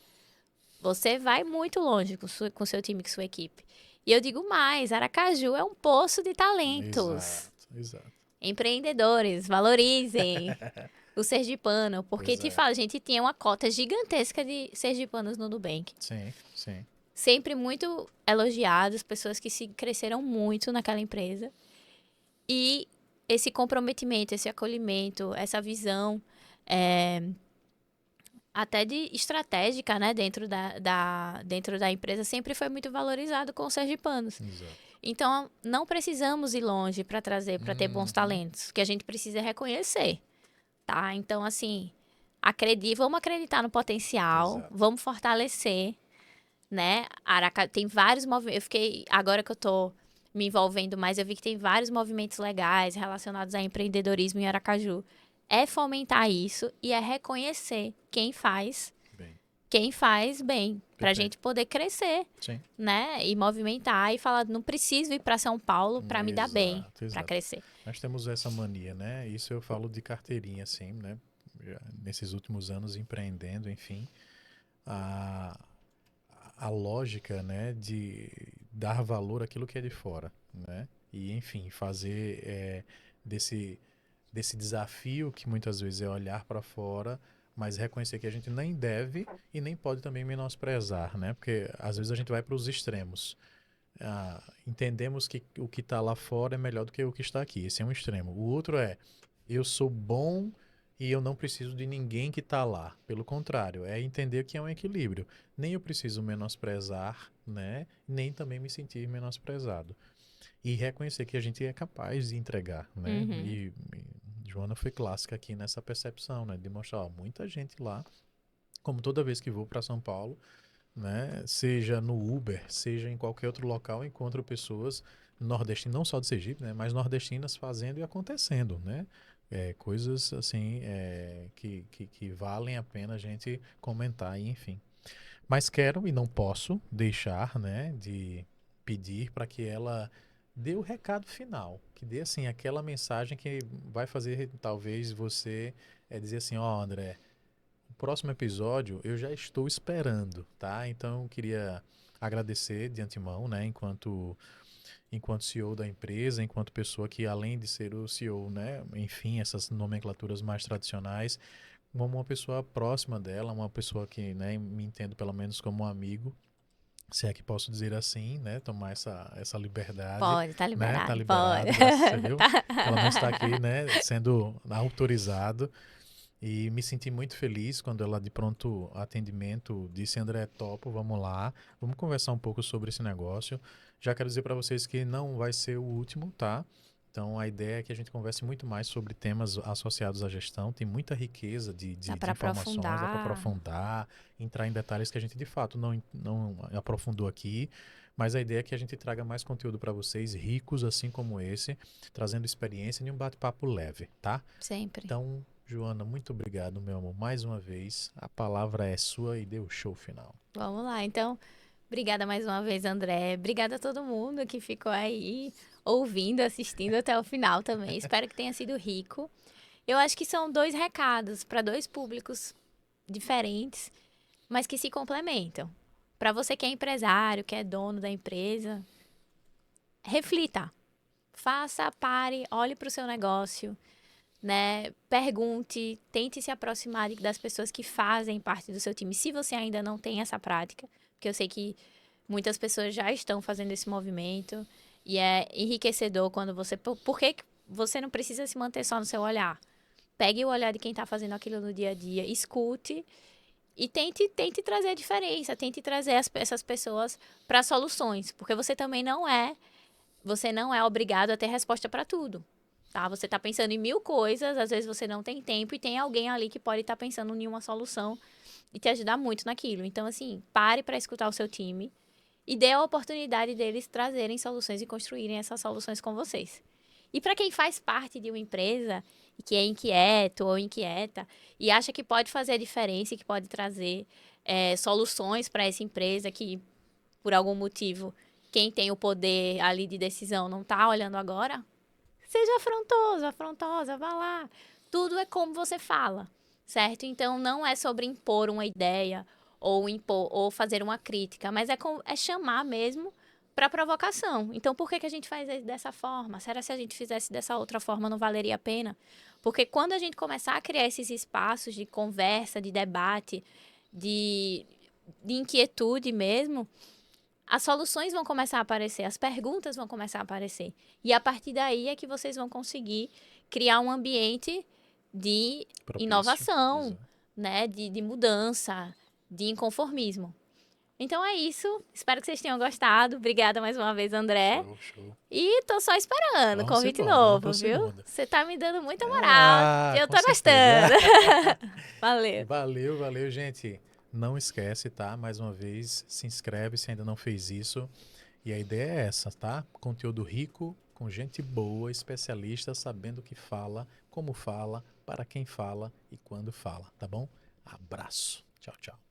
você vai muito longe com seu time, com sua equipe. E eu digo mais, Aracaju é um poço de talentos. Exato, exato. Empreendedores, valorizem o sergipano, porque te Exato. falo, a gente tinha uma cota gigantesca de sergipanos no Nubank. Sim, sim. Sempre muito elogiados, pessoas que se cresceram muito naquela empresa. E esse comprometimento, esse acolhimento, essa visão, é, até de estratégica, né, dentro da empresa, sempre foi muito valorizado com os sergipanos. Exato. Então, não precisamos ir longe para trazer, para ter bons Uhum. talentos. O que a gente precisa é reconhecer, tá? Então, assim, vamos acreditar no potencial, Exato. vamos fortalecer, né? Tem vários movimentos. Agora que eu tô me envolvendo mais, eu vi que tem vários movimentos legais relacionados a empreendedorismo em Aracaju. É fomentar isso e é reconhecer Bem, quem faz bem, pra perfeito. gente poder crescer, Sim. né? E movimentar e falar, não preciso ir para São Paulo para me dar bem, Exato, para exato. crescer. Nós temos essa mania, né? Isso eu falo de carteirinha, assim, né? Nesses últimos anos empreendendo, enfim. A, a lógica, né, de dar valor àquilo que é de fora, né? E, enfim, fazer desse, desse desafio que muitas vezes é olhar para fora, mas reconhecer que a gente nem deve e nem pode também menosprezar, né? Porque às vezes a gente vai para os extremos. entendemos que o que está lá fora é melhor do que o que está aqui. Esse é um extremo. O outro é, eu sou bom e eu não preciso de ninguém que está lá. Pelo contrário, é entender que é um equilíbrio. Nem eu preciso menosprezar, né? Nem também me sentir menosprezado. E reconhecer que a gente é capaz de entregar, né? Uhum. E Joana foi clássica aqui nessa percepção, né? De mostrar, ó, muita gente lá, como toda vez que vou para São Paulo, né? Seja no Uber, seja em qualquer outro local, encontro pessoas nordestinas, não só de Sergipe, né? Mas nordestinas fazendo e acontecendo, né? Coisas assim que valem a pena a gente comentar, e enfim. Mas quero e não posso deixar, né, de pedir para que ela dê o recado final, que dê assim aquela mensagem que vai fazer talvez você dizer assim, ó, André, o próximo episódio eu já estou esperando, tá? Então eu queria agradecer de antemão, né, enquanto CEO da empresa, enquanto pessoa que além de ser o CEO, né, enfim, essas nomenclaturas mais tradicionais, como uma pessoa próxima dela, uma pessoa que, né, me entendo pelo menos como um amigo, se é que posso dizer assim, né, tomar essa liberdade, Pode, tá né, tá liberado, pode. liberado, graças a Deus, Tá. pelo menos está aqui, né, sendo autorizado, e me senti muito feliz quando ela de pronto atendimento disse, André, topo, vamos lá, vamos conversar um pouco sobre esse negócio. Já quero dizer para vocês que não vai ser o último, tá? Então a ideia é que a gente converse muito mais sobre temas associados à gestão. Tem muita riqueza Dá de para informações, dá para aprofundar. aprofundar, entrar em detalhes que a gente de fato não aprofundou aqui. Mas a ideia é que a gente traga mais conteúdo para vocês, ricos assim como esse, trazendo experiência em um bate-papo leve, tá? Sempre. Então, Joana, muito obrigado, meu amor, mais uma vez. A palavra é sua e dê o show final. Vamos lá. Então, obrigada mais uma vez, André. Obrigada a todo mundo que ficou aí ouvindo, assistindo até o final também. Espero que tenha sido rico. Eu acho que são dois recados para dois públicos diferentes, mas que se complementam. Para você que é empresário, que é dono da empresa, reflita. Faça, pare, olhe para o seu negócio, né? Pergunte, tente se aproximar das pessoas que fazem parte do seu time, se você ainda não tem essa prática, porque eu sei que muitas pessoas já estão fazendo esse movimento e é enriquecedor quando você. Por que você não precisa se manter só no seu olhar? Pegue o olhar de quem está fazendo aquilo no dia a dia, escute e tente trazer a diferença, tente trazer essas pessoas para soluções, porque você não é obrigado a ter resposta para tudo. Tá? Você está pensando em mil coisas, às vezes você não tem tempo e tem alguém ali que pode estar pensando em uma solução e te ajudar muito naquilo. Então, assim, pare para escutar o seu time e dê a oportunidade deles trazerem soluções e construírem essas soluções com vocês. E para quem faz parte de uma empresa e que é inquieto ou inquieta e acha que pode fazer a diferença e que pode trazer soluções para essa empresa que, por algum motivo, quem tem o poder ali de decisão não está olhando agora, seja afrontoso, afrontosa, vá lá. Tudo é como você fala, certo? Então não é sobre impor uma ideia ou impor ou fazer uma crítica, mas é chamar mesmo para provocação. Então por que a gente faz dessa forma? Será que se a gente fizesse dessa outra forma não valeria a pena? Porque quando a gente começar a criar esses espaços de conversa, de debate, de, de inquietude mesmo, as soluções vão começar a aparecer, as perguntas vão começar a aparecer. E a partir daí é que vocês vão conseguir criar um ambiente de Propício. inovação, Exato. né? De mudança, de inconformismo. Então é isso. Espero que vocês tenham gostado. Obrigada mais uma vez, André. Show, show. E tô só esperando Vamos convite embora, vamos para novo, o viu? segundo. Você tá me dando muita moral. Eu Com tô certeza. gostando. Valeu. Valeu, valeu, gente. Não esquece, tá? Mais uma vez, se inscreve se ainda não fez isso. E a ideia é essa, tá? Conteúdo rico, com gente boa, especialista, sabendo o que fala, como fala, para quem fala e quando fala, tá bom? Abraço. Tchau, tchau.